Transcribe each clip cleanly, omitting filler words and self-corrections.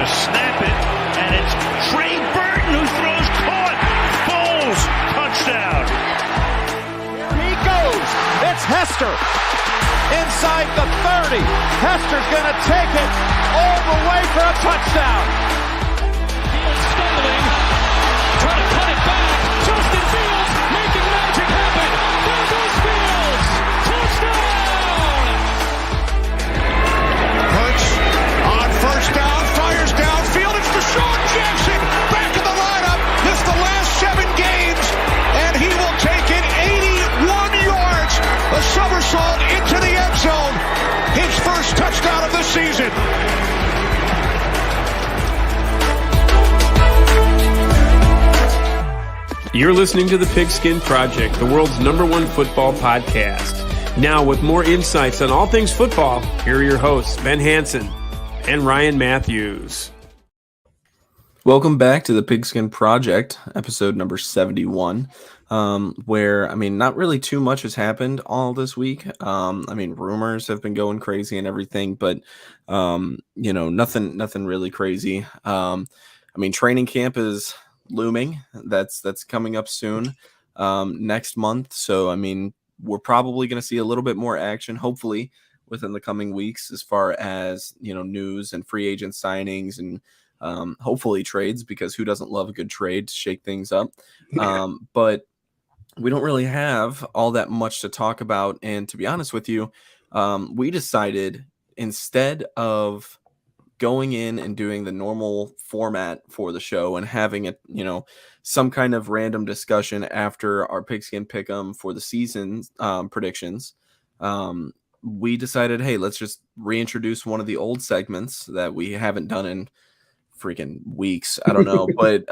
snap it, and it's Trey Burton who throws caught. Foles, touchdown. Here he goes. It's Hester inside the 30. Hester's going to take it all the way for a touchdown. Fields stumbling, trying to cut it back. Justin Fields making magic happen. There goes Fields. Touchdown. Hurts on first down, fires downfield. It's Deshaun Jackson back in the lineup. Missed the last 7 games, and he will take it 81 yards. A somersault into the end zone. His first touchdown of the season. You're listening to The Pigskin Project, the world's #1 football podcast. Now, with more insights on all things football, here are your hosts, Ben Hansen and Ryan Matthews. Welcome back to The Pigskin Project, episode number 71, where, not really too much has happened all this week. Rumors have been going crazy and everything, but, nothing really crazy. Training camp is looming. That's coming up soon, next month. So, we're probably going to see a little bit more action, hopefully, within the coming weeks as far as, news and free agent signings and hopefully trades, because who doesn't love a good trade to shake things up? But we don't really have all that much to talk about. And to be honest with you, we decided, instead of going in and doing the normal format for the show and having it, some kind of random discussion after our Pigskin Pick'em for the season predictions, we decided, hey, let's just reintroduce one of the old segments that we haven't done in freaking weeks. I don't know, but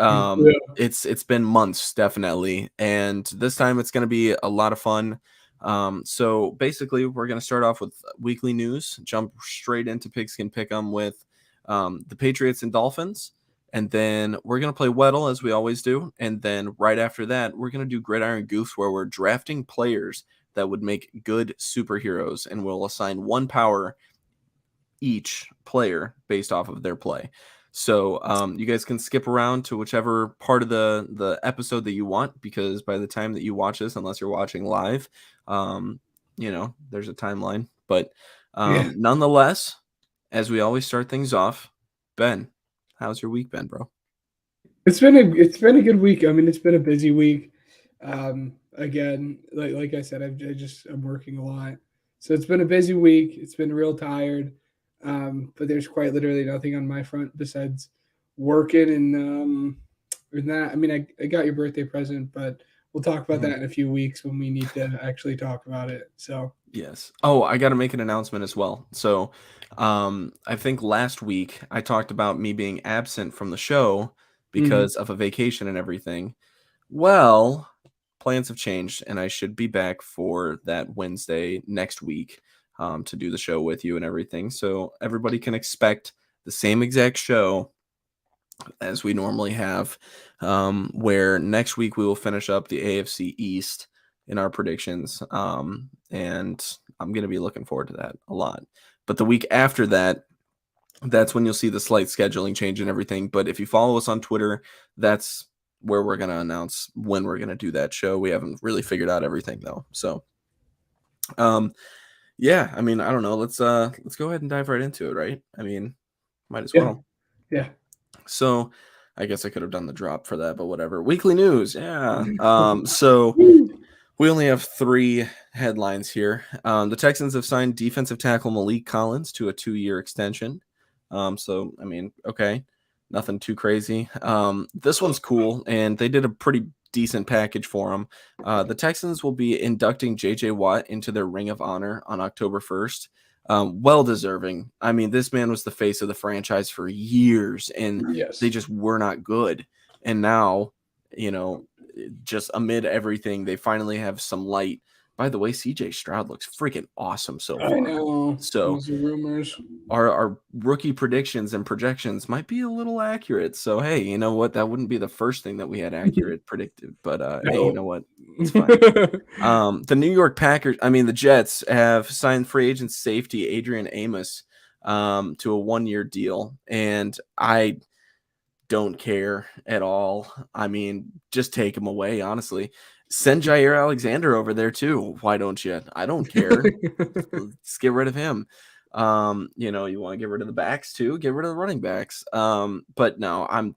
it's been months, definitely. And this time it's going to be a lot of fun. So basically, we're going to start off with weekly news, jump straight into Pigskin Pick'em with the Patriots and Dolphins, and then we're going to play Weddle as we always do, and then right after that we're going to do Gridiron Goofs, where we're drafting players that would make good superheroes, and we'll assign 1 power each player based off of their play. So you guys can skip around to whichever part of the episode that you want, because by the time that you watch this, unless you're watching live, there's a timeline, but nonetheless, as we always start things off, Ben, how's your week been, bro? It's been a good week. It's been a busy week. Again, like I said, I'm working a lot, so it's been a busy week. It's been real tired, but there's quite literally nothing on my front besides working and that. I got your birthday present, but we'll talk about that in a few weeks when we need to actually talk about it. So yes. Oh, I got to make an announcement as well. So I think last week I talked about me being absent from the show because of a vacation and everything. Well, plans have changed, and I should be back for that Wednesday next week to do the show with you and everything. So everybody can expect the same exact show as we normally have, where next week we will finish up the AFC East in our predictions, and I'm going to be looking forward to that a lot. But the week after that, that's when you'll see the slight scheduling change and everything. But if you follow us on Twitter, that's where we're going to announce when we're going to do that show. We haven't really figured out everything, though. So, I don't know. Let's go ahead and dive right into it, right? Might as well. Yeah. So I guess I could have done the drop for that, but whatever. Weekly news. Yeah. So we only have 3 headlines here. The Texans have signed defensive tackle Malik Collins to a 2-year extension. Okay, nothing too crazy. This one's cool, and they did a pretty decent package for him. The Texans will be inducting J.J. Watt into their Ring of Honor on October 1st. Well deserving. This man was the face of the franchise for years, and they just were not good. And now, just amid everything, they finally have some light. By the way, CJ Stroud looks freaking awesome so far. I know. So those are rumors. Our rookie predictions and projections might be a little accurate. So hey, you know what? That wouldn't be the first thing that we had accurate predicted. But hey, you know what? It's fine. The New York Packers, the Jets have signed free agent safety Adrian Amos to a 1-year deal. And I don't care at all. I mean, just take him away, honestly. Send Jair Alexander over there too. Why don't you? I don't care. Let's get rid of him. You want to get rid of the backs too, get rid of the running backs. But no,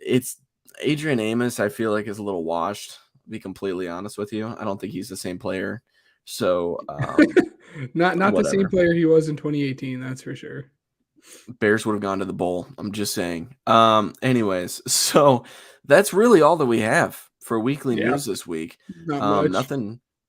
it's Adrian Amos, I feel like, is a little washed, to be completely honest with you. I don't think he's the same player. So not the same player he was in 2018, that's for sure. Bears would have gone to the bowl. I'm just saying. Anyways, so that's really all that we have for weekly news this week. Not much.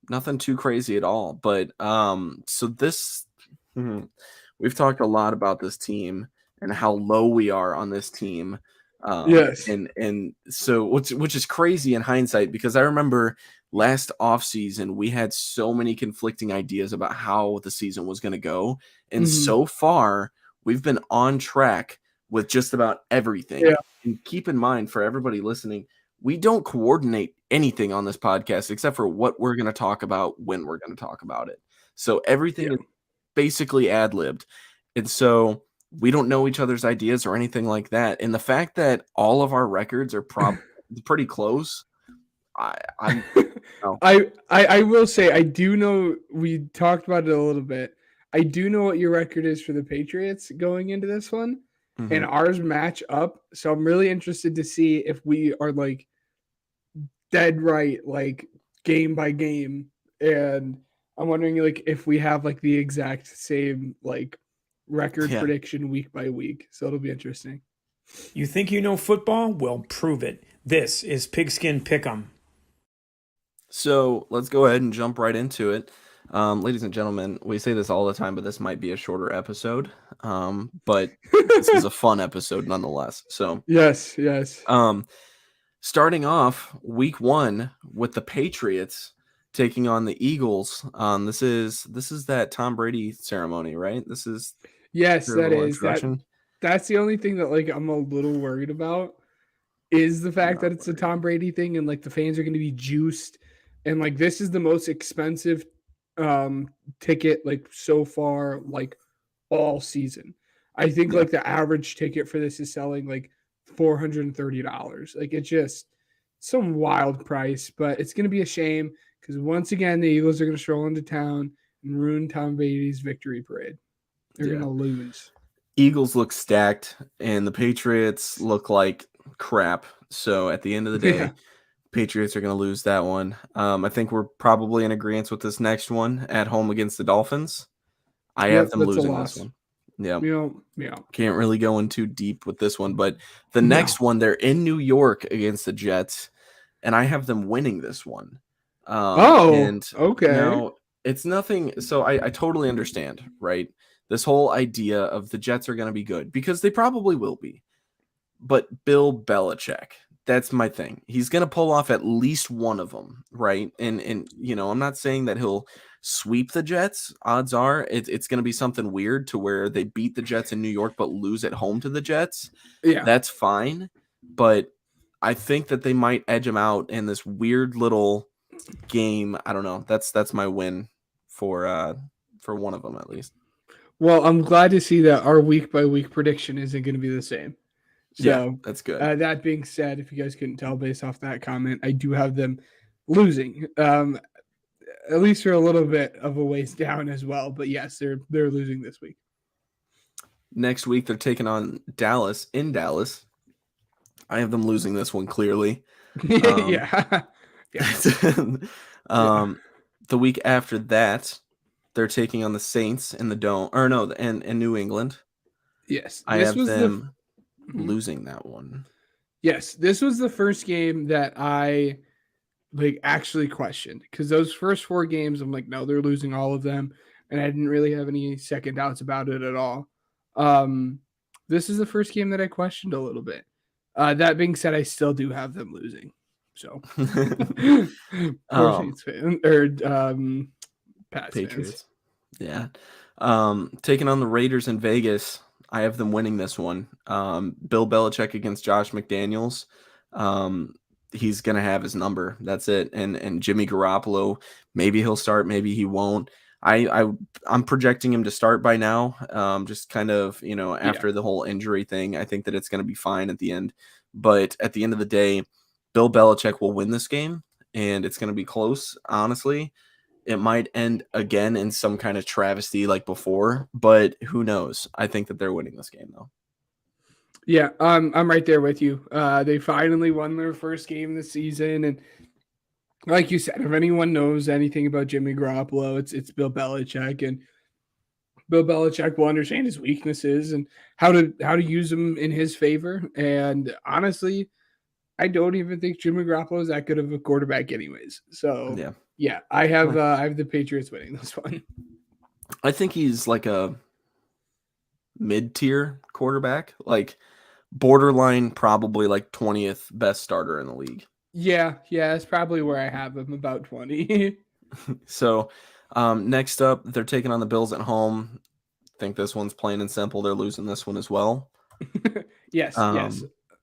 Nothing too crazy at all. But so this we've talked a lot about this team and how low we are on this team. Yes. And so which is crazy in hindsight, because I remember last offseason we had so many conflicting ideas about how the season was going to go. And so far we've been on track with just about everything. Yeah. And keep in mind, for everybody listening, we don't coordinate anything on this podcast except for what we're going to talk about when we're going to talk about it. So everything is basically ad-libbed. And so we don't know each other's ideas or anything like that. And the fact that all of our records are pretty close, I will say, I do know, we talked about it a little bit. I do know what your record is for the Patriots going into this one, and ours match up. So I'm really interested to see if we are like dead right, like game by game. And I'm wondering like if we have like the exact same like record prediction week by week. So it'll be interesting. You think you know football? Well, prove it. This is Pigskin Pick'em. So let's go ahead and jump right into it. Ladies and gentlemen, we say this all the time, but this might be a shorter episode. But this is a fun episode nonetheless. So yes. Starting off week 1 with the Patriots taking on the Eagles. This is that Tom Brady ceremony, right? This is that is. That's the only thing that like I'm a little worried about is the fact that it's a Tom Brady thing, and like the fans are going to be juiced, and like this is the most expensive ticket like so far, like all season. I think like the average ticket for this is selling like $430. Like it's just some wild price, but it's going to be a shame because once again the Eagles are going to stroll into town and ruin Tom Brady's victory parade. They're going to lose. Eagles look stacked and the Patriots look like crap. So at the end of the day, Patriots are going to lose that one. I think we're probably in agreement with this next one at home against the Dolphins. I have them losing this one. Yeah. Can't really go in too deep with this one, but the next one, they're in New York against the Jets, and I have them winning this one. Okay. Now, it's nothing. So I totally understand, right? This whole idea of the Jets are going to be good because they probably will be. But Bill Belichick, that's my thing. He's going to pull off at least one of them, right? And I'm not saying that he'll sweep the Jets. Odds are it's going to be something weird to where they beat the Jets in New York but lose at home to the Jets. Yeah, that's fine. But I think that they might edge them out in this weird little game. I don't know. That's my win for one of them at least. Well, I'm glad to see that our week by week prediction isn't going to be the same. So that's good. That being said, if you guys couldn't tell based off that comment, I do have them losing. At least for a little bit of a ways down as well. But yes, they're losing this week. Next week, they're taking on Dallas in Dallas. I have them losing this one clearly. The week after that, they're taking on the Saints in the Dome. Or no, in New England. Yes. I have them losing that one. Yes, this was the first game that I actually questioned because those first 4 games, I'm like, no, they're losing all of them, and I didn't really have any second doubts about it at all. This is the first game that I questioned a little bit. That being said, I still do have them losing. So, Patriots, taking on the Raiders in Vegas. I have them winning this one. Bill Belichick against Josh McDaniels. He's going to have his number. That's it. And Jimmy Garoppolo, maybe he'll start, maybe he won't. I'm projecting him to start by now. Just kind of, after the whole injury thing, I think that it's going to be fine at the end. But at the end of the day, Bill Belichick will win this game, and it's going to be close. Honestly, it might end again in some kind of travesty like before, but who knows? I think that they're winning this game though. Yeah, I'm right there with you. They finally won their first game this season, and like you said, if anyone knows anything about Jimmy Garoppolo, it's Bill Belichick, and Bill Belichick will understand his weaknesses and how to use them in his favor. And honestly, I don't even think Jimmy Garoppolo is that good of a quarterback, anyways. So yeah, I have the Patriots winning this one. I think he's like a mid-tier quarterback, like borderline, probably like 20th best starter in the league. Yeah, that's probably where I have him, about 20. So next up, they're taking on the Bills at home. I think this one's plain and simple. They're losing this one as well. Yes.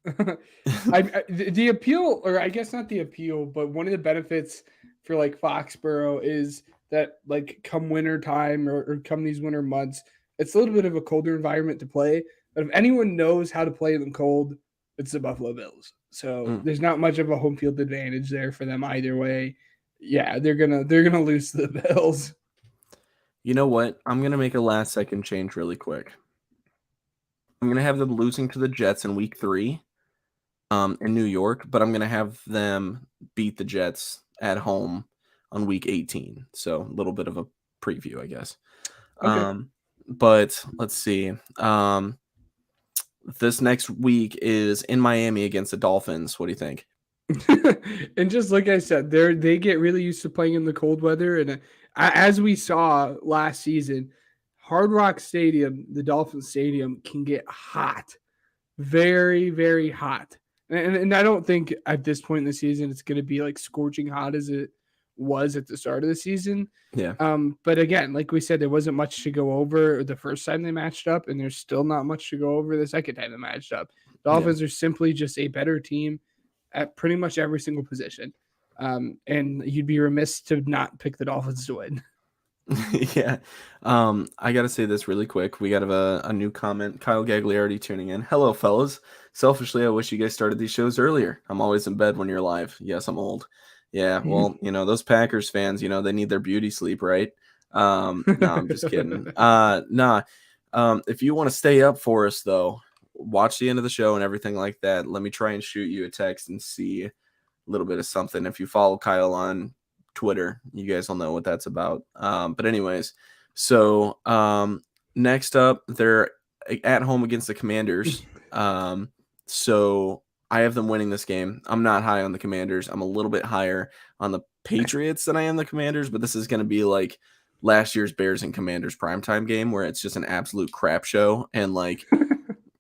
The appeal, or I guess not the appeal, but one of the benefits for like Foxborough is that like come winter time or come these winter months, it's a little bit of a colder environment to play. But if anyone knows how to play them cold, it's the Buffalo Bills. So there's not much of a home field advantage there for them either way. Yeah, they're gonna lose to the Bills. You know what? I'm gonna make a last second change really quick. I'm gonna have them losing to the Jets in week 3, in New York, but I'm gonna have them beat the Jets at home on week 18. So a little bit of a preview, I guess. Okay. But let's see. This next week is in Miami against the Dolphins. What do you think? And just like I said, they get really used to playing in the cold weather, and as we saw last season, Hard Rock Stadium, the Dolphins Stadium, can get hot, very, very hot. And I don't think at this point in the season it's going to be like scorching hot as it was at the start of the season. Yeah. But again, like we said, there wasn't much to go over the first time they matched up, and there's still not much to go over the second time they matched up. Dolphins are simply just a better team at pretty much every single position. And you'd be remiss to not pick the Dolphins to win. Yeah. I got to say this really quick. We got a new comment. Kyle Gagliardi tuning in. Hello, fellas. Selfishly, I wish you guys started these shows earlier. I'm always in bed when you're live. Yes, I'm old. Yeah, well, those Packers fans, they need their beauty sleep, right? No, I'm just kidding. If you want to stay up for us, though, watch the end of the show and everything like that. Let me try and shoot you a text and see a little bit of something. If you follow Kyle on Twitter, you guys will know what that's about. But anyways, so next up, they're at home against the Commanders. So I have them winning this game. I'm not high on the Commanders. I'm a little bit higher on the Patriots than I am the Commanders, but this is going to be like last year's Bears and Commanders primetime game where it's just an absolute crap show. And like,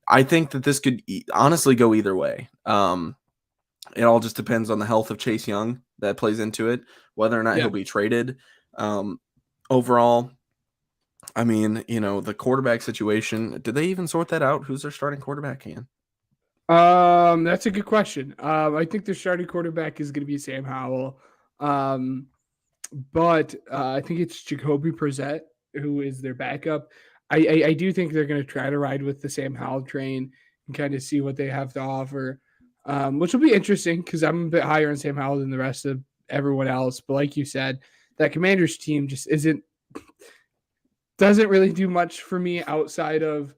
I think that this could honestly go either way. It all just depends on the health of Chase Young that plays into it, whether or not he'll be traded. Overall, I mean, the quarterback situation, did they even sort that out? Who's their starting quarterback, Ian? That's a good question. I think their starting quarterback is going to be Sam Howell. But I think it's Jacoby Brissett who is their backup. I do think they're going to try to ride with the Sam Howell train and kind of see what they have to offer, which will be interesting because I'm a bit higher on Sam Howell than the rest of everyone else. But like you said, that Commanders team just doesn't really do much for me outside of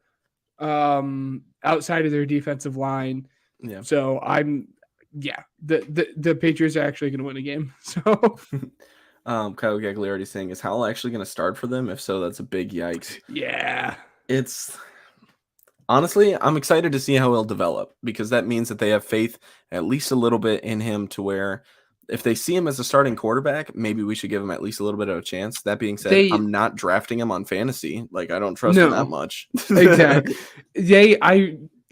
their defensive line. Yeah. So the Patriots are actually going to win a game. So Kyle Gagliardi saying, is Howell actually going to start for them? If so, that's a big yikes. Yeah. It's honestly, I'm excited to see how he'll develop because that means that they have faith at least a little bit in him to where if they see him as a starting quarterback, maybe we should give him at least a little bit of a chance. That being said, I'm not drafting him on fantasy. Like, I don't trust him that much. Exactly.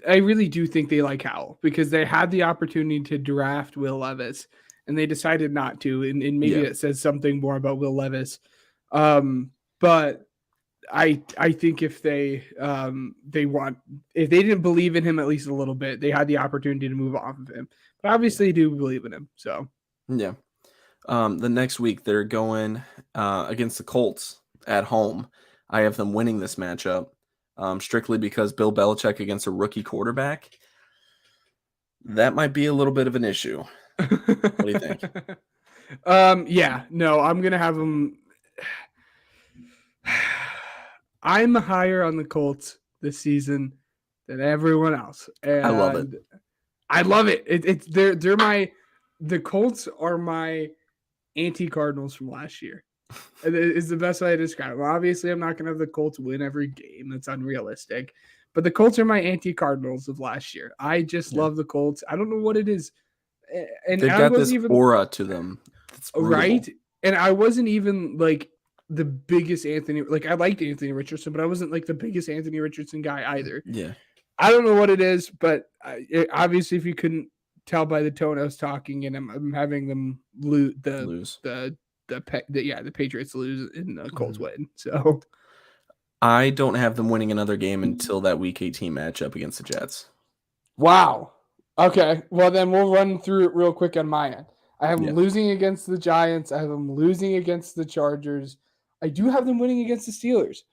I really do think they like Howell because they had the opportunity to draft Will Levis and they decided not to. And maybe it says something more about Will Levis. But I think if they didn't believe in him at least a little bit, they had the opportunity to move off of him. But obviously they do believe in him. So yeah. The next week they're going against the Colts. at home. I have them winning this matchup strictly because Bill Belichick against a rookie quarterback, that might be a little bit of an issue. What do you think? Yeah, no, I'm going to have them. I'm higher on the Colts this season than everyone else. And I love it. I love it. The Colts are my anti-Cardinals from last year. Is the best way to describe it. Well, obviously, I'm not going to have the Colts win every game. That's unrealistic. But the Colts are my anti-Cardinals of last year. I just love the Colts. I don't know what it is. And they've got this aura to them. Right? And I wasn't even like the biggest Anthony. Like, I liked Anthony Richardson, but I wasn't like the biggest Anthony Richardson guy either. Yeah. I don't know what it is, but obviously, if you couldn't tell by the tone I was talking, and I'm having them lose the Patriots lose and the Colts win. So I don't have them winning another game until that Week 18 matchup against the Jets. Wow. Okay. Well, then we'll run through it real quick on my end. I have them losing against the Giants. I have them losing against the Chargers. I do have them winning against the Steelers.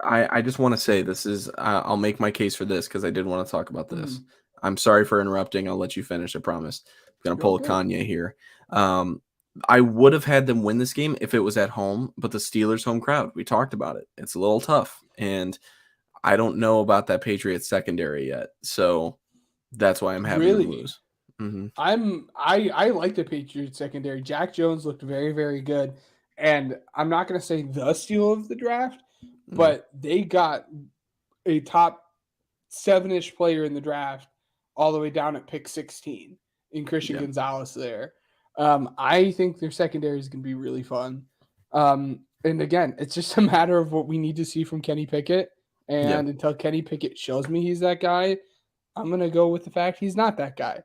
I just want to say this is I'll make my case for this because I did want to talk about this. I'm sorry for interrupting. I'll let you finish. I promise. I'm going to pull a Kanye here. I would have had them win this game if it was at home, but the Steelers home crowd, we talked about it. It's a little tough, and I don't know about that Patriots secondary yet. So that's why I'm having them lose. Mm-hmm. I like the Patriots secondary. Jack Jones looked very, very good. And I'm not going to say the steal of the draft, but they got a top 7-ish player in the draft all the way down at pick 16 in Christian Gonzalez there. I think their secondary is going to be really fun. And again, it's just a matter of what we need to see from Kenny Pickett. And until Kenny Pickett shows me he's that guy, I'm going to go with the fact he's not that guy.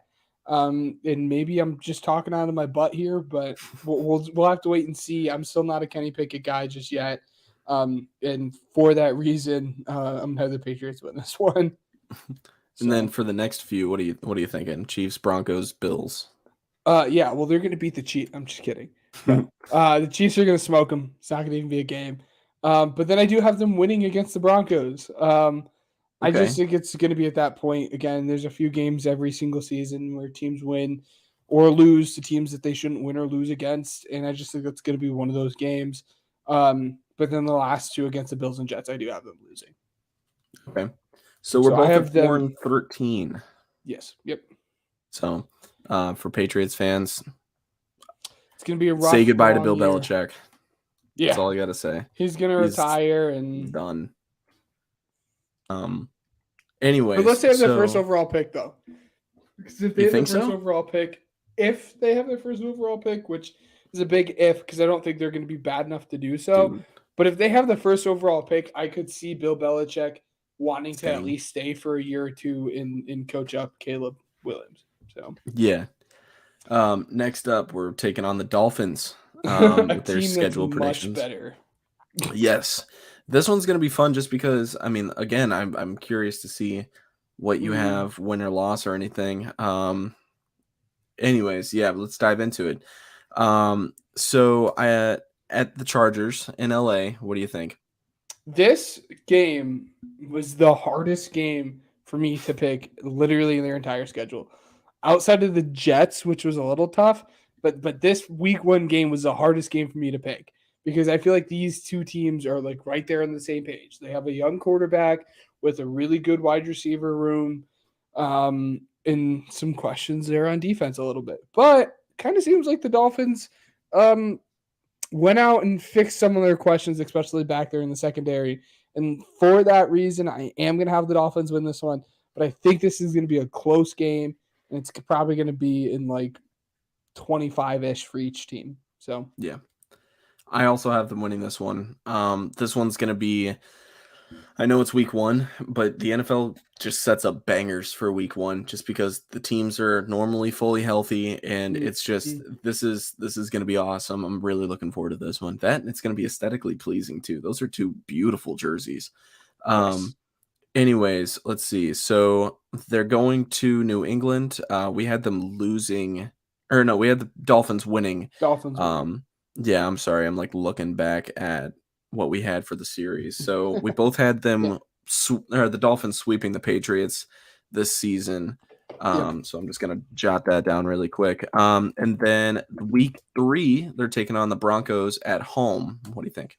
And maybe I'm just talking out of my butt here, but we'll have to wait and see. I'm still not a Kenny Pickett guy just yet. And for that reason, I'm gonna have the Patriots win this one. And then for the next few, what are you thinking? Chiefs, Broncos, Bills. Yeah, well, they're gonna beat the Chiefs. I'm just kidding. The Chiefs are gonna smoke them. It's not gonna even be a game. But then I do have them winning against the Broncos. I just think it's going to be at that point. Again, there's a few games every single season where teams win or lose to teams that they shouldn't win or lose against. And I just think that's going to be one of those games. But then the last two against the Bills and Jets, I do have them losing. Okay. So we're both at 4-13. Yes. Yep. So for Patriots fans, it's going to be a rough say goodbye to Bill year. Belichick. Yeah. That's all I got to say. He's going to retire and done. Anyway, but let's say the first overall pick though, because if they have the first overall pick, which is a big if, because I don't think they're going to be bad enough to do so. But if they have the first overall pick, I could see Bill Belichick wanting to at least stay for a year or two and coach up Caleb Williams. So next up, we're taking on the Dolphins with their schedule predictions. Much better. Yes. This one's going to be fun just because, I mean, again, I'm curious to see what you have, win or loss or anything. Anyways, let's dive into it. So at the Chargers in LA, what do you think? This game was the hardest game for me to pick literally in their entire schedule. Outside of the Jets, which was a little tough, but this week 1 game was the hardest game for me to pick. Because I feel like these two teams are like right there on the same page. They have a young quarterback with a really good wide receiver room, and some questions there on defense a little bit. But kind of seems like the Dolphins went out and fixed some of their questions, especially back there in the secondary. And for that reason, I am going to have the Dolphins win this one. But I think this is going to be a close game, and it's probably going to be in like 25-ish for each team. So yeah. I also have them winning this one. This one's going to be, I know it's week 1, but the NFL just sets up bangers for week 1 just because the teams are normally fully healthy, and it's just, this is going to be awesome. I'm really looking forward to this one. It's going to be aesthetically pleasing too. Those are 2 beautiful jerseys. Anyways, let's see. So they're going to New England. We had them losing, or no, we had the Dolphins winning. Yeah, I'm sorry. I'm like looking back at what we had for the series. So we both had them, or the Dolphins sweeping the Patriots this season. So I'm just gonna jot that down really quick. And then week 3, they're taking on the Broncos at home. What do you think?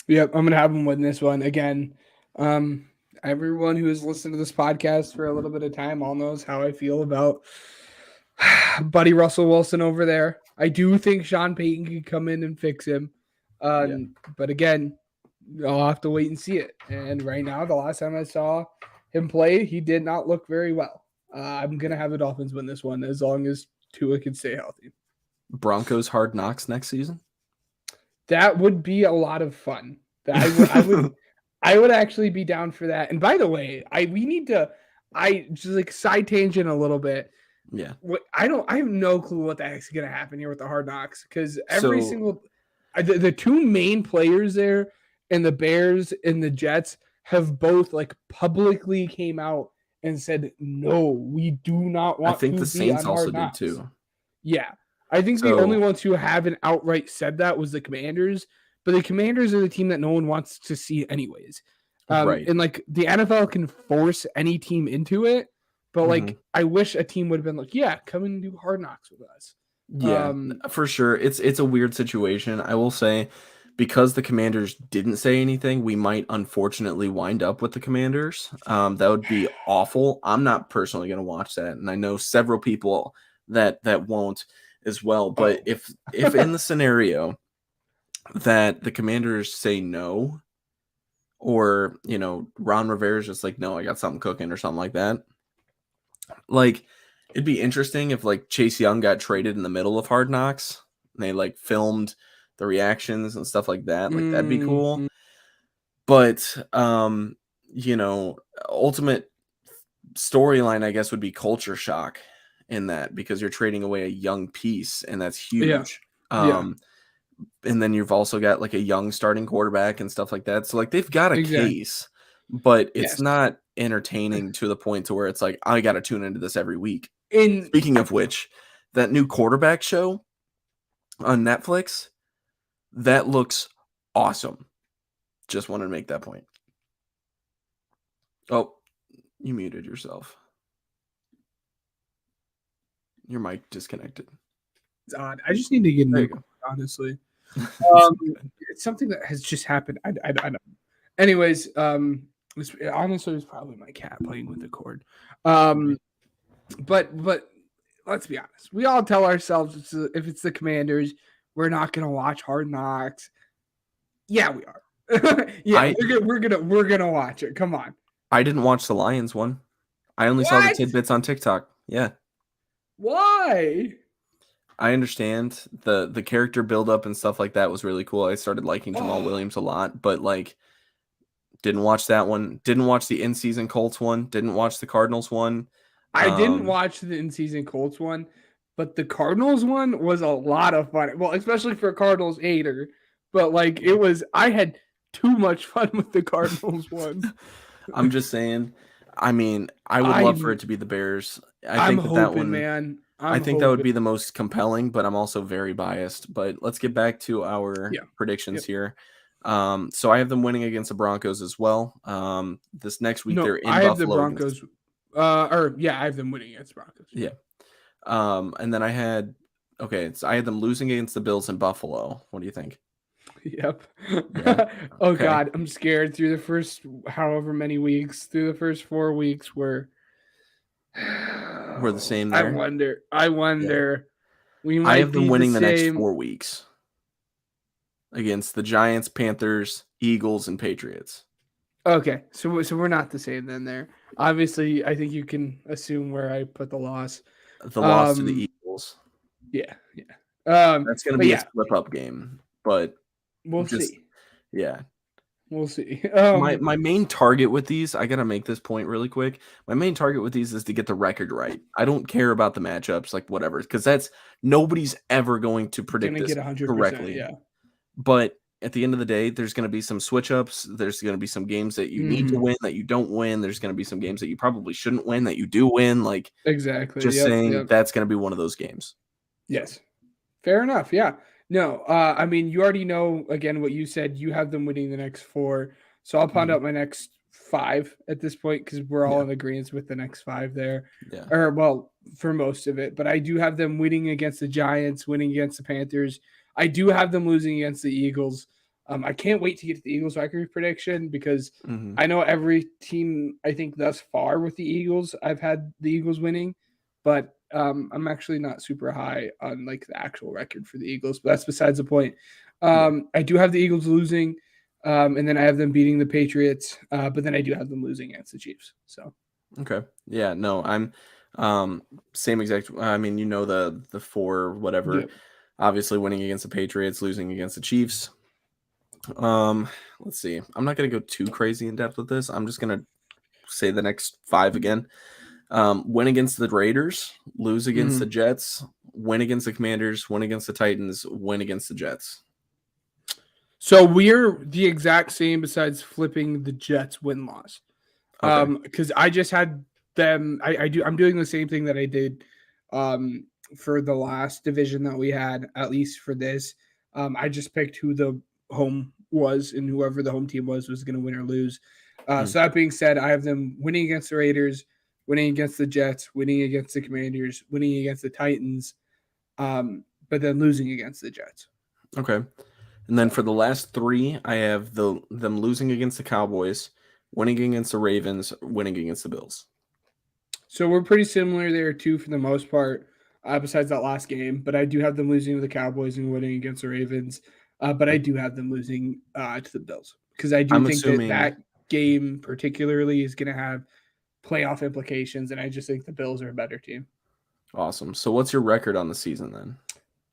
Yep, I'm gonna have them win this one again. Everyone who has listened to this podcast for a little bit of time all knows how I feel about Buddy Russell Wilson over there. I do think Sean Payton could come in and fix him. But again, I'll have to wait and see it. And right now, the last time I saw him play, he did not look very well. I'm going to have the Dolphins win this one as long as Tua can stay healthy. Broncos Hard Knocks next season? That would be a lot of fun. I would actually be down for that. And by the way, I just like side tangent a little bit. Yeah. I have no clue what the heck's going to happen here with the Hard Knocks, because the two main players there, and the Bears and the Jets, have both like publicly came out and said, no, we do not want to be on Hard Knocks. I think the Saints also did too. Yeah. I think the only ones who haven't outright said that was the Commanders, but the Commanders are the team that no one wants to see anyways. Right. And like the NFL can force any team into it, but like I wish a team would have been like, yeah, come and do Hard Knocks with us. Yeah, for sure. It's a weird situation. I will say, because the Commanders didn't say anything, we might unfortunately wind up with the Commanders. That would be awful. I'm not personally going to watch that, and I know several people that won't as well. But if in the scenario that the Commanders say no, or Ron Rivera's just like, no, I got something cooking or something like that, like it'd be interesting if like Chase Young got traded in the middle of Hard Knocks and they like filmed the reactions and stuff like that. Like that'd be cool. But ultimate storyline, I guess, would be culture shock in that, because you're trading away a young piece, and that's huge. And then you've also got like a young starting quarterback and stuff like that. So like they've got a case, but it's not entertaining to the point to where it's like, I got to tune into this every week. And speaking of which, that new quarterback show on Netflix, that looks awesome. Just wanted to make that point. Oh, you muted yourself. Your mic disconnected. It's odd. I just need to get in there, honestly. It's something that has just happened. I don't know. Anyways, honestly, it was probably my cat playing with the cord. But let's be honest. We all tell ourselves if it's the Commanders, we're not gonna watch Hard Knocks. Yeah, we are. We're gonna watch it. Come on. I didn't watch the Lions one. I only saw the tidbits on TikTok. Yeah. Why? I understand the character buildup and stuff like that was really cool. I started liking Jamal Williams a lot, but like didn't watch that one. Didn't watch the in-season Colts one. Didn't watch the Cardinals one. I didn't watch the in-season Colts one, but the Cardinals one was a lot of fun. Well, especially for a Cardinals hater, but like I had too much fun with the Cardinals one. I'm just saying. I mean, I would love for it to be the Bears. I think that one, man. I think that would be the most compelling, but I'm also very biased. But let's get back to our predictions here. So I have them winning against the Broncos as well. This next week they're in Buffalo. I have the Broncos. I have them winning against the Broncos. Yeah. And then I had them losing against the Bills in Buffalo. What do you think? Yep. Yeah. Okay. God, I'm scared. Through the first however many weeks, through the first 4 weeks, we're the same there. I wonder. Yeah. I have them winning the next 4 weeks against the Giants, Panthers, Eagles, and Patriots. Okay, so we're not the same then there. Obviously, I think you can assume where I put the loss. The loss to the Eagles. Yeah. That's going to be a flip-up game, but we'll see. Yeah. We'll see. My main target with these, I got to make this point really quick. My main target with these is to get the record right. I don't care about the matchups, like whatever, because nobody's ever going to predict this correctly. Yeah. But at the end of the day, there's going to be some switch-ups. There's going to be some games that you need to win that you don't win. There's going to be some games that you probably shouldn't win that you do win. Like, exactly. Just saying that's going to be one of those games. Yes. Fair enough. Yeah. No, I mean, you already know, again, what you said. You have them winning the next 4. So I'll pound out my next 5 at this point because we're all in agreement with the next 5 there. Yeah. Or, well, for most of it. But I do have them winning against the Giants, winning against the Panthers. I do have them losing against the Eagles. I can't wait to get to the Eagles record prediction because I know every team, I think, thus far with the Eagles, I've had the Eagles winning. But I'm actually not super high on like the actual record for the Eagles, but that's besides the point. I do have the Eagles losing, and then I have them beating the Patriots, but then I do have them losing against the Chiefs. So Okay. Yeah, no, I'm same exact. I mean, the 4 whatever. Yeah. Obviously winning against the Patriots, losing against the Chiefs. Let's see. I'm not going to go too crazy in depth with this. I'm just going to say the next 5 again. Win against the Raiders, lose against the Jets, win against the Commanders, win against the Titans, win against the Jets. So we're the exact same besides flipping the Jets win-loss. Okay. Because I just had them. I'm doing the same thing that I did for the last division that we had, at least for this. I just picked who the home was, and whoever the home team was going to win or lose. So that being said, I have them winning against the Raiders, winning against the Jets, winning against the Commanders, winning against the Titans, but then losing against the Jets. Okay. And then for the last 3, I have them losing against the Cowboys, winning against the Ravens, winning against the Bills. So we're pretty similar there too for the most part, besides that last game. But I do have them losing to the Cowboys and winning against the Ravens. But I do have them losing to the Bills because I do think that game particularly is going to have playoff implications, and I just think the Bills are a better team. Awesome. So what's your record on the season then?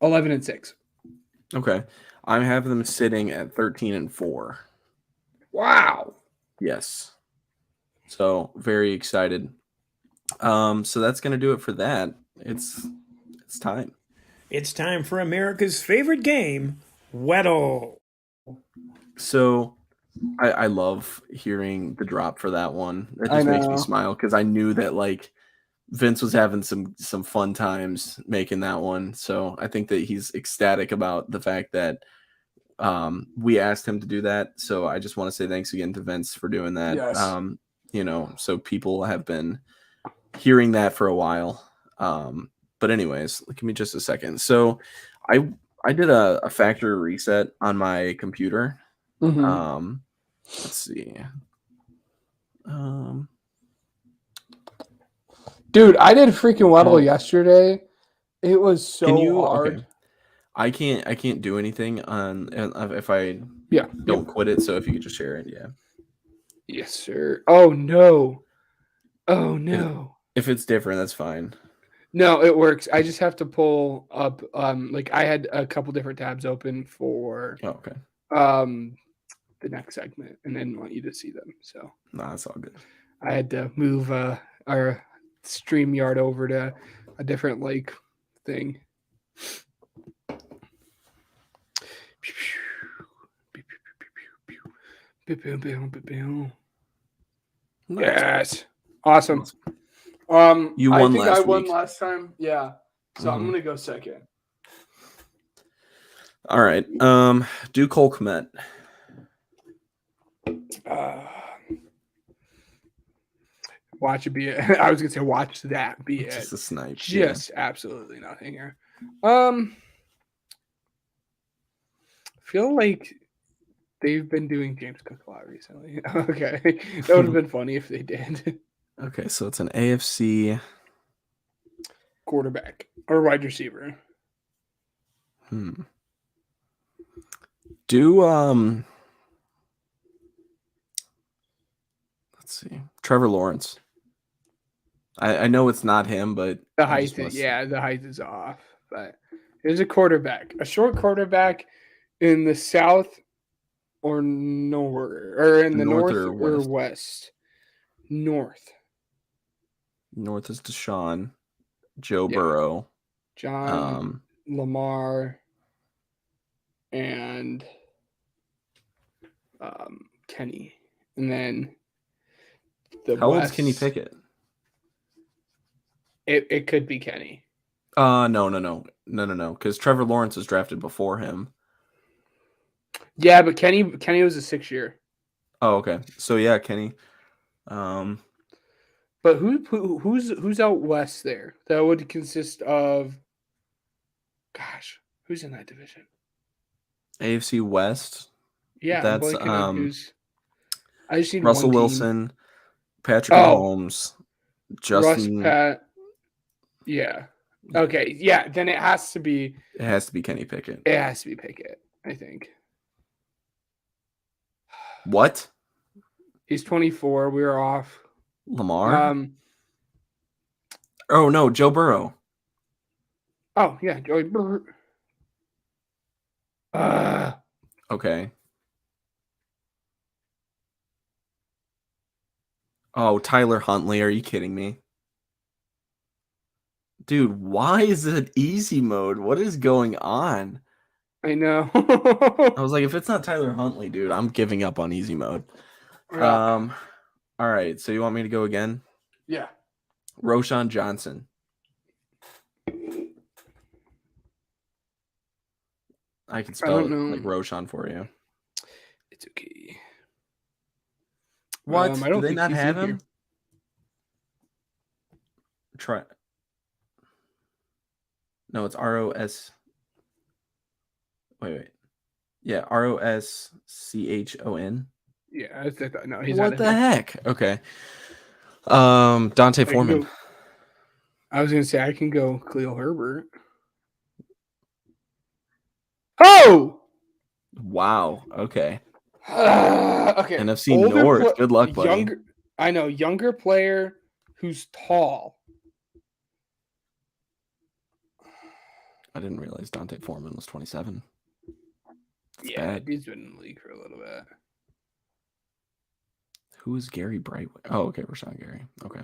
11-6. Okay. I have them sitting at 13-4. Wow. Yes. So very excited. So that's going to do it for that. It's time. It's time for America's favorite game, Weddle. So I love hearing the drop for that one. It just makes me smile because I knew that like Vince was having some fun times making that one. So I think that he's ecstatic about the fact that we asked him to do that. So I just want to say thanks again to Vince for doing that. Yes. So people have been hearing that for a while. But anyways, give me just a second. So I did a factory reset on my computer. Let's see. Dude, I did freaking Weddle yesterday. It was so hard. Okay. I can't do anything on if I don't quit it. So if you could just share it, yeah. Yes, sir. Oh no. If it's different, that's fine. No, it works. I just have to pull up. Like I had a couple different tabs open for. Oh, okay. The next segment, and then want you to see them. So. Nah, that's all good. I had to move our StreamYard over to a different like thing. Yes. Awesome. You won last week. I won last time. Yeah. So I'm gonna go second. All right. Do Cole Kmet. Watch it be it. I was gonna say watch that be it. Just a snipe. Just absolutely nothing here. Feel like they've been doing James Cook a lot recently. Okay. That would have been funny if they did. Okay, so it's an AFC quarterback or wide receiver. Do let's see. Trevor Lawrence. I know it's not him, but the height is off. But there's a quarterback, a short quarterback in the south or north, or in the north or west. North. North is Deshaun, Joe Burrow, John Lamar, and Kenny, and then how old's Kenny Pickett? It could be Kenny. No. Because Trevor Lawrence was drafted before him. Yeah, but Kenny was a 6-year. Oh, okay. So yeah, Kenny. Um, But who's out west there? That would consist of, gosh, who's in that division? AFC West. Yeah, I'm That's blanking on who's. I just need Russell one team. Wilson, Patrick Oh. Mahomes, Russ, Justin. Pat. Yeah. Okay. Yeah. Then it has to be. It has to be Kenny Pickett. It has to be Pickett, I think. What? He's 24. We were off. Lamar? Oh no, Joe Burrow. Oh yeah, Joey Burrow. Okay. Oh, Tyler Huntley, are you kidding me? Dude, why is it easy mode? What is going on? I know. I was like, if it's not Tyler Huntley, dude, I'm giving up on easy mode. Yeah. All right, so you want me to go again? Yeah. Roshan Johnson. I can spell it like Roshan for you. It's okay. What? I don't Do they think not he's have in him? here. Try. No, it's ROS. Wait. Yeah, ROSCHON. Yeah, I thought no, he's What not the in here. heck? Okay. Dante I can Foreman. go- I was gonna say I can go Khalil Herbert. Oh! Wow. Okay. Okay. NFC Older North. Good luck, buddy. Younger player who's tall. I didn't realize Dante Foreman was 27. That's Yeah, bad. he's been in the league for a little bit. Who is Gary Brightway? Oh, okay, Rashawn Gary. Okay.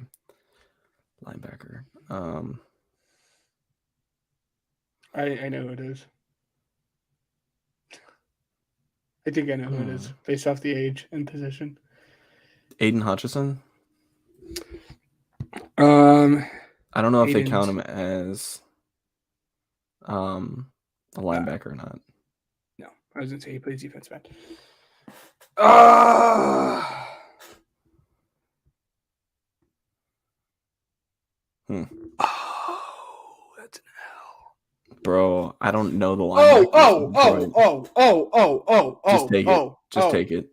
Linebacker. I know who it is. I think I know who it is based off the age and position. Aiden Hutchinson. I don't know if they count him as a linebacker or not. No, I was gonna say he plays defense back. Oh, that's an L. Bro, I don't know the linebacker. Just take it. Just take it.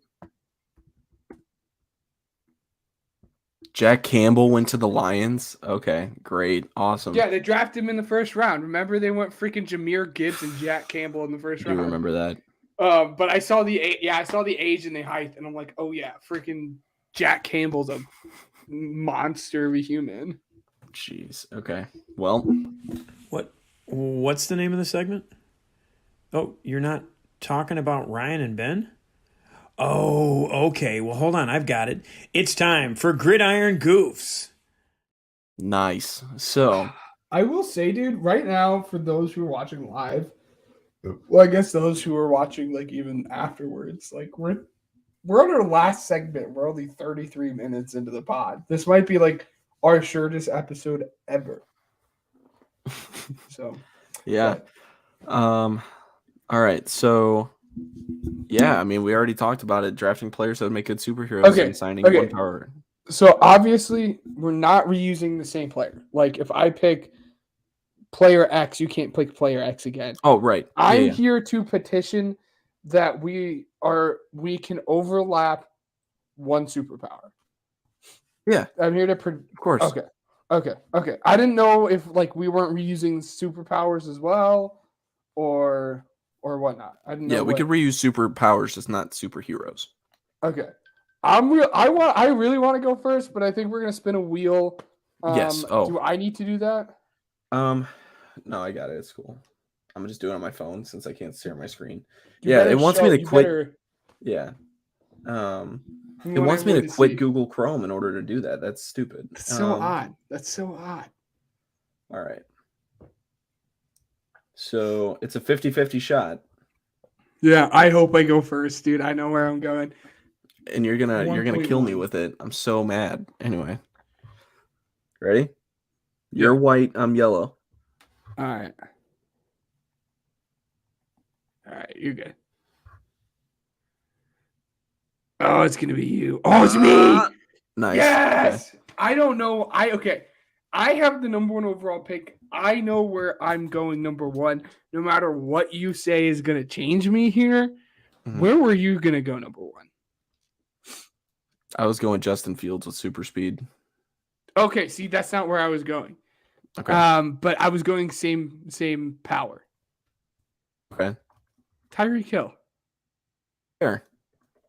Jack Campbell went to the Lions. Okay, great. Awesome. Yeah, they drafted him in the first round. Remember, they went freaking Jahmyr Gibbs and Jack Campbell in the first round. You remember that? But I saw the age and the height, and I'm like, oh yeah, freaking Jack Campbell's a monster of a human. Jeez. Okay. Well, what's the name of the segment? Oh, you're not talking about Ryan and Ben? Oh, okay. Well, hold on. I've got it. It's time for Gridiron Goofs. Nice. So, I will say, dude, right now, for those who are watching live, well, I guess those who are watching, like, even afterwards, like, we're on our last segment. We're only 33 minutes into the pod. This might be, like, our shortest episode ever. So, yeah. All right. So, yeah, I mean, we already talked about it. Drafting players that would make good superheroes and signing one power. So, obviously, we're not reusing the same player. Like, if I pick player X, you can't pick player X again. Oh, right. I'm here to petition that we can overlap one superpower. Yeah. I'm here to of course. Okay. I didn't know if like we weren't reusing superpowers as well or whatnot. I didn't know. Yeah, we could reuse superpowers, just not superheroes. Okay. I really want to go first, but I think we're gonna spin a wheel. Yes. Oh. Do I need to do that? No, I got it. It's cool. I'm just doing it on my phone since I can't share my screen. It wants me to quit. Yeah. It wants me to quit see. Google Chrome in order to do that. That's stupid. That's so odd. That's so odd. All right. So it's a 50-50 shot. Yeah, I hope I go first, dude. I know where I'm going. And you're gonna kill me with it. I'm so mad. Anyway. Ready? You're white, I'm yellow. All right. All right, you're good. Oh, it's gonna be you. Oh, it's me. Nice. Yes. Okay. I don't know. I have the number 1 overall pick. I know where I'm going number 1. No matter what you say is gonna change me here. Mm-hmm. Where were you gonna go number 1? I was going Justin Fields with super speed. Okay, see, that's not where I was going. Okay. But I was going same power. Okay. Tyreek Hill. Fair.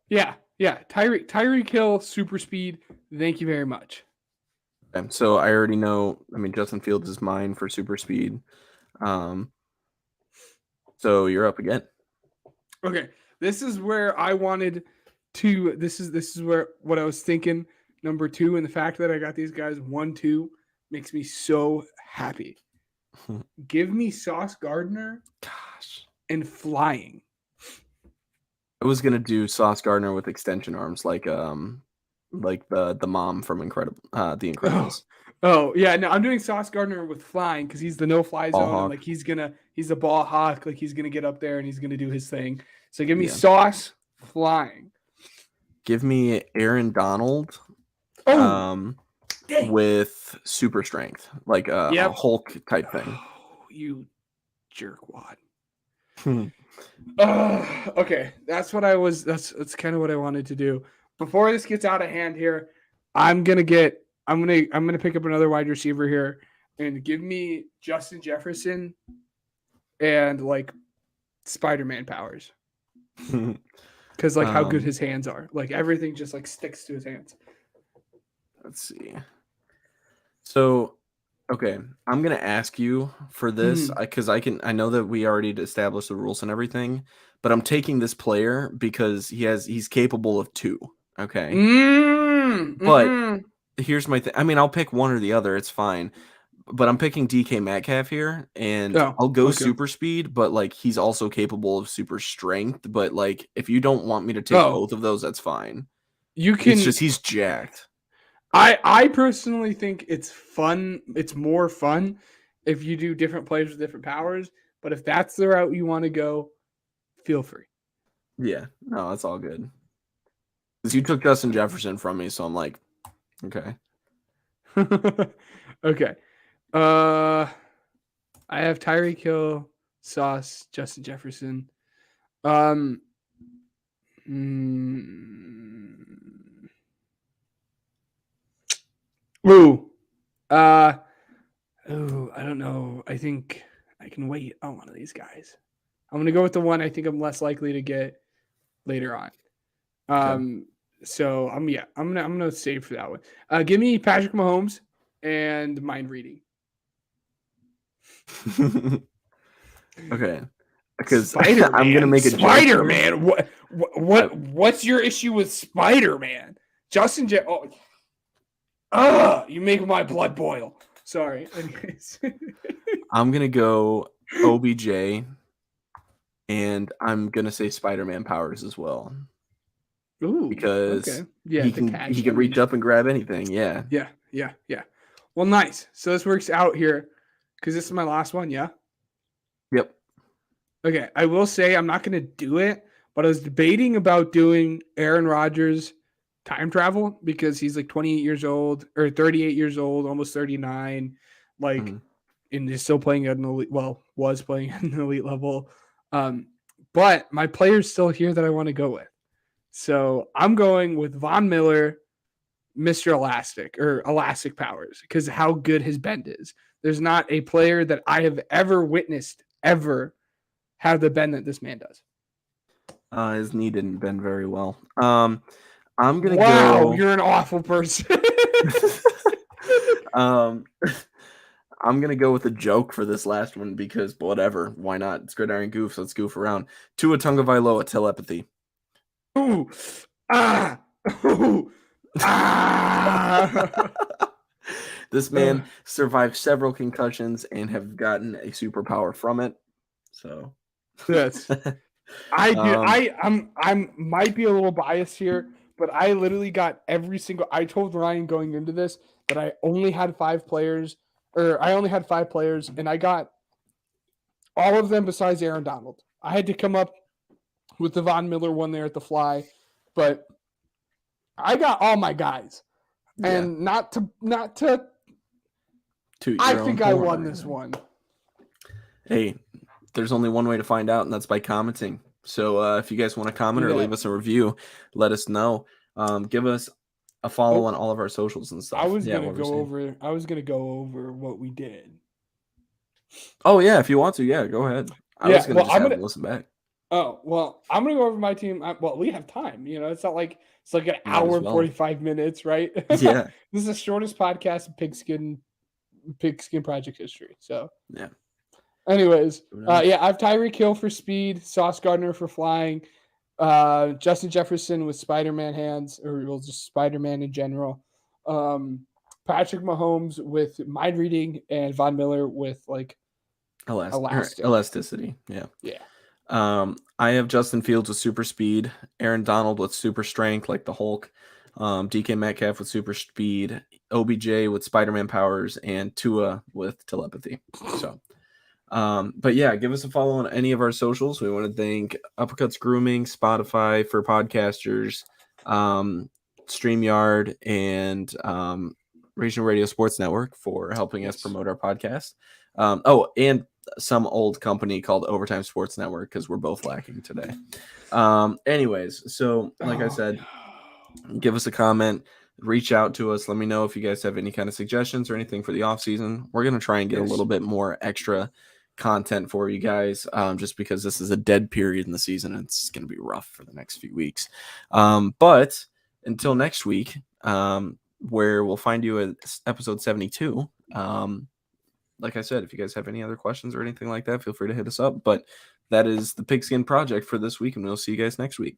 Yeah. Tyreek Hill, super speed. Thank you very much. Okay, so I already know. I mean, Justin Fields is mine for super speed. So you're up again. Okay, this is where I wanted to. This is where what I was thinking. Number 2, and the fact that I got these guys 1, 2 makes me so happy. Give me Sauce Gardner. Gosh. And flying. I was gonna do Sauce Gardner with extension arms, like the mom from The Incredibles. Oh yeah, no, I'm doing Sauce Gardner with flying because he's the no-fly zone. And, like he's a ball hawk, like he's gonna get up there and he's gonna do his thing. So give me Sauce flying. Give me Aaron Donald. With super strength, like a Hulk type thing. Oh, you jerkwad. Okay, that's what I was. That's kind of what I wanted to do. Before this gets out of hand here, I'm gonna pick up another wide receiver here and give me Justin Jefferson and like Spider-Man powers. Because like how good his hands are, like everything just like sticks to his hands. Let's see. So, okay, I'm gonna ask you for this because I know that we already established the rules and everything, but I'm taking this player because he's capable of 2. Okay, but here's my thing. I mean, I'll pick one or the other. It's fine, but I'm picking DK Metcalf here, and I'll go super speed, but like he's also capable of super strength. But like, if you don't want me to take both of those, that's fine. You can. It's just he's jacked. I personally think it's fun. It's more fun if you do different players with different powers. But if that's the route you want to go, feel free. Yeah, no, that's all good. Because you took Justin Jefferson from me, so I'm like, okay. Okay. I have Tyreek Hill, Sauce, Justin Jefferson. I don't know. I think I can wait on one of these guys. I'm gonna go with the one I think I'm less likely to get later on. Okay. So I'm gonna save for that one. Give me Patrick Mahomes and mind reading. Okay. Because I'm gonna make a Spider-Man. What's your issue with Spider-Man? Justin you make my blood boil. Sorry. Anyways. I'm gonna go OBJ, and I'm gonna say Spider-Man powers as well. Ooh, because okay. he can reach up and grab anything. Yeah. Well, nice. So this works out here because this is my last one. Yeah. Yep. Okay. I will say I'm not going to do it, but I was debating about doing Aaron Rodgers time travel because he's like 28 years old or 38 years old, almost 39. Like, and he's still playing at an elite. Well, was playing at an elite level. But my player's still here that I want to go with. So I'm going with Von Miller, Mr. Elastic or Elastic Powers, because how good his bend is. There's not a player that I have ever witnessed ever have the bend that this man does. His knee didn't bend very well. I'm gonna go. Wow, you're an awful person. I'm gonna go with a joke for this last one because whatever, why not? It's Gridiron Goofs. Let's goof around. Tua Tagovailoa telepathy. Ooh, This man survived several concussions and have gotten a superpower from it. So that's I might be a little biased here, but I literally got every single. I told Ryan going into this that I only had 5 players, and I got All of them besides Aaron Donald. I had to come up with the Von Miller one there at the fly, but I got all my guys. And not to I think I won this one. Hey, there's only one way to find out, and that's by commenting. So if you guys want to comment or leave us a review, let us know. Give us a follow on all of our socials and stuff. I was gonna go over what we did. Oh yeah, if you want to, go ahead. I was gonna just have to listen back. Oh well, I'm gonna go over my team. We have time. It's not like it's like an hour and 45 minutes, right? Yeah. This is the shortest podcast in Pigskin Project history. So yeah. Anyways, I have Tyreek Hill for speed, Sauce Gardner for flying, Justin Jefferson with Spider-Man hands, or just Spider-Man in general. Patrick Mahomes with mind reading, and Von Miller with like elasticity. Yeah. Yeah. I have Justin Fields with super speed, Aaron Donald with super strength like the Hulk, DK Metcalf with super speed, OBJ with Spider-Man powers, and Tua with telepathy. So, but yeah, give us a follow on any of our socials. We want to thank Uppercuts Grooming, Spotify for podcasters, StreamYard, and Regional Radio Sports Network for helping us promote our podcast. And some old company called Overtime Sports Network because we're both lacking today. Anyways, so like I said, give us a comment, reach out to us. Let me know if you guys have any kind of suggestions or anything for the off season. We're going to try and get a little bit more extra content for you guys, just because this is a dead period in the season and it's going to be rough for the next few weeks. But until next week, where we'll find you at episode 72. Like I said, if you guys have any other questions or anything like that, feel free to hit us up. But that is the Pigskin Project for this week, and we'll see you guys next week.